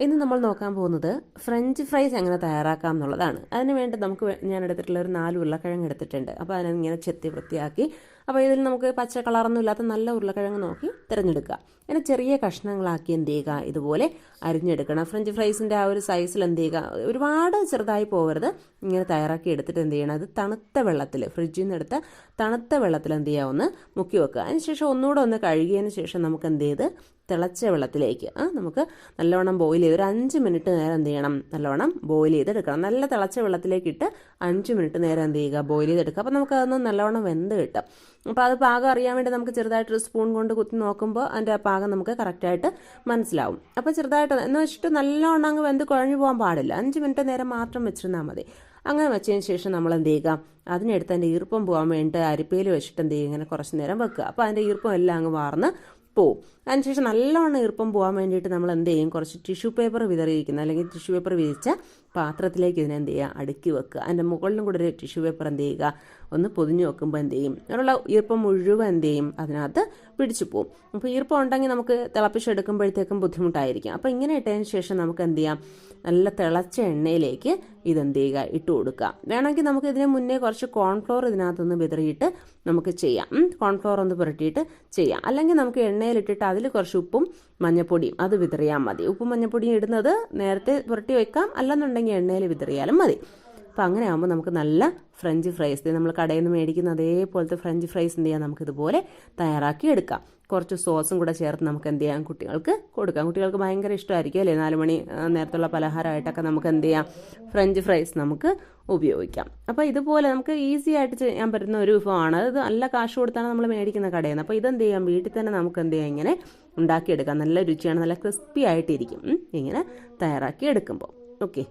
ഇന്ന് നമ്മൾ നോക്കാൻ പോകുന്നത് ഫ്രഞ്ച് ഫ്രൈസ് എങ്ങനെ തയ്യാറാക്കാം എന്നുള്ളതാണ്. അതിന് വേണ്ടി ഞാൻ എടുത്തിട്ടുള്ള ഒരു 4 ഉരുളക്കിഴങ്ങ് എടുത്തിട്ടുണ്ട്. അപ്പോൾ അതിനിങ്ങനെ ചെത്തി വൃത്തിയാക്കി, അപ്പോൾ ഇതിൽ നമുക്ക് പച്ച കളറൊന്നും ഇല്ലാത്ത നല്ല ഉരുളക്കിഴങ്ങ് നോക്കി തിരഞ്ഞെടുക്കുക. ഇങ്ങനെ ചെറിയ കഷ്ണങ്ങളാക്കി എന്ത് ചെയ്യുക, ഇതുപോലെ അരിഞ്ഞെടുക്കണം. ഫ്രഞ്ച് ഫ്രൈസിൻ്റെ ആ ഒരു സൈസിൽ എന്ത് ചെയ്യുക, ഒരുപാട് ചെറുതായി പോകരുത്. ഇങ്ങനെ തയ്യാറാക്കി എടുത്തിട്ട് എന്ത് ചെയ്യണം, അത് തണുത്ത വെള്ളത്തിൽ, ഫ്രിഡ്ജിൽ നിന്ന് എടുത്ത തണുത്ത വെള്ളത്തിൽ എന്ത് ചെയ്യുക, ഒന്ന് മുക്കി വെക്കുക. അതിനുശേഷം ഒന്നുകൂടെ ഒന്ന് കഴുകിയതിന് ശേഷം നമുക്ക് എന്ത് ചെയ്ത് തിളച്ച വെള്ളത്തിലേക്ക് നമുക്ക് നല്ലവണ്ണം ബോയിൽ ചെയ്ത് ഒരു 5 മിനിറ്റ് നേരം എന്ത് ചെയ്യണം, നല്ലവണ്ണം ബോയിൽ ചെയ്തെടുക്കണം. നല്ല തിളച്ച വെള്ളത്തിലേക്ക് ഇട്ട് 5 മിനിറ്റ് നേരം എന്ത് ചെയ്യുക, ബോയിൽ ചെയ്തെടുക്കുക. അപ്പോൾ നമുക്ക് അതൊന്ന് നല്ലവണ്ണം വെന്ത് കിട്ടും. അപ്പോൾ അത് പാകം അറിയാൻ വേണ്ടി നമുക്ക് ചെറുതായിട്ടൊരു സ്പൂൺ കൊണ്ട് കുത്തി നോക്കുമ്പോൾ അതിൻ്റെ പാകം നമുക്ക് കറക്റ്റായിട്ട് മനസ്സിലാവും. അപ്പോൾ ചെറുതായിട്ട് എന്ന് വെച്ചിട്ട് നല്ലവണ്ണം അങ്ങ് വെന്ത് കുഴഞ്ഞു പോകാൻ പാടില്ല. 5 മിനിറ്റ് നേരം മാത്രം വെച്ചിരുന്നാൽ മതി. അങ്ങനെ വെച്ചതിന് ശേഷം നമ്മൾ എന്ത് ചെയ്യുക, അതിനെടുത്ത് അതിൻ്റെ ഈർപ്പം പോകാൻ വേണ്ടിയിട്ട് അരിപ്പയിൽ വെച്ചിട്ട് എന്ത് ചെയ്യുക, ഇങ്ങനെ കുറച്ച് നേരം വെക്കുക. അപ്പോൾ അതിൻ്റെ ഈർപ്പം എല്ലാം അങ്ങ് വാർന്ന് പോവും. അതിനുശേഷം നല്ലവണ്ണം ഈർപ്പം പോകാൻ വേണ്ടിയിട്ട് നമ്മൾ എന്ത് ചെയ്യും, കുറച്ച് ടിഷ്യൂ പേപ്പർ വിതറിയിരിക്കുന്ന അല്ലെങ്കിൽ ടിഷ്യൂ പേപ്പർ വിരിച്ച പാത്രത്തിലേക്ക് ഇതിനെ എന്ത് ചെയ്യുക, അടുക്കി വെക്കുക. അതിൻ്റെ മുകളിലും കൂടെ ഒരു ടിഷ്യൂ പേപ്പർ എന്ത് ചെയ്യുക, ഒന്ന് പൊതിഞ്ഞ് വെക്കുമ്പോൾ എന്ത് ചെയ്യും, അതിനുള്ള ഈർപ്പം മുഴുവൻ എന്ത് ചെയ്യും, അതിനകത്ത് പിടിച്ചു പോവും. അപ്പോൾ ഈർപ്പം ഉണ്ടെങ്കിൽ നമുക്ക് തിളപ്പിച്ചെടുക്കുമ്പോഴത്തേക്കും ബുദ്ധിമുട്ടായിരിക്കും. അപ്പോൾ ഇങ്ങനെ ഇട്ടതിന് ശേഷം നമുക്ക് എന്ത് ചെയ്യാം, നല്ല തിളച്ച എണ്ണയിലേക്ക് ഇതെന്ത് ചെയ്യുക, ഇട്ട് കൊടുക്കുക. വേണമെങ്കിൽ നമുക്ക് ഇതിന് മുന്നേ കുറച്ച് കോൺഫ്ലോർ ഇതിനകത്തൊന്ന് വിതറിയിട്ട് നമുക്ക് ചെയ്യാം. കോൺഫ്ലോർ ഒന്ന് പുരട്ടിയിട്ട് ചെയ്യാം. അല്ലെങ്കിൽ നമുക്ക് എണ്ണയിലിട്ടിട്ട് അതിൽ കുറച്ച് ഉപ്പും മഞ്ഞപ്പൊടിയും അത് വിതറിയാൽ മതി. ഉപ്പും മഞ്ഞപ്പൊടിയും ഇടുന്നത് നേരത്തെ പുരട്ടി വെക്കാം, അല്ലെന്നുണ്ടെങ്കിൽ എണ്ണയിൽ വിതറിയാലും മതി. അപ്പോൾ അങ്ങനെ ആകുമ്പോൾ നമുക്ക് നല്ല ഫ്രഞ്ച് ഫ്രൈസ്, നമ്മൾ കടയിൽ നിന്ന് മേടിക്കുന്ന അതേപോലത്തെ ഫ്രഞ്ച് ഫ്രൈസ് എന്ത് ചെയ്യാം, നമുക്കിതുപോലെ തയ്യാറാക്കി എടുക്കാം. കുറച്ച് സോസും കൂടെ ചേർത്ത് നമുക്ക് എന്ത് ചെയ്യാം, കുട്ടികൾക്ക് കൊടുക്കാം. കുട്ടികൾക്ക് ഭയങ്കര ഇഷ്ടമായിരിക്കും അല്ലേ, 4 മണി നേരത്തുള്ള പലഹാരമായിട്ടൊക്കെ നമുക്ക് എന്ത് ചെയ്യാം, ഫ്രഞ്ച് ഫ്രൈസ് നമുക്ക് ഉപയോഗിക്കാം. അപ്പോൾ ഇതുപോലെ നമുക്ക് ഈസി ആയിട്ട് ചെയ്യാൻ പറ്റുന്ന ഒരു വിഭവമാണ്. അത് നല്ല കാശ് കൊടുത്താണ് നമ്മൾ മേടിക്കുന്ന കടയിൽ നിന്ന്. അപ്പോൾ ഇതെന്ത് ചെയ്യാം, വീട്ടിൽ തന്നെ നമുക്ക് എന്ത് ചെയ്യാം, ഇങ്ങനെ ഉണ്ടാക്കിയെടുക്കാം. നല്ല രുചിയാണ്, നല്ല ക്രിസ്പി ആയിട്ടിരിക്കും ഇങ്ങനെ തയ്യാറാക്കി എടുക്കുമ്പോൾ. ഓക്കെ.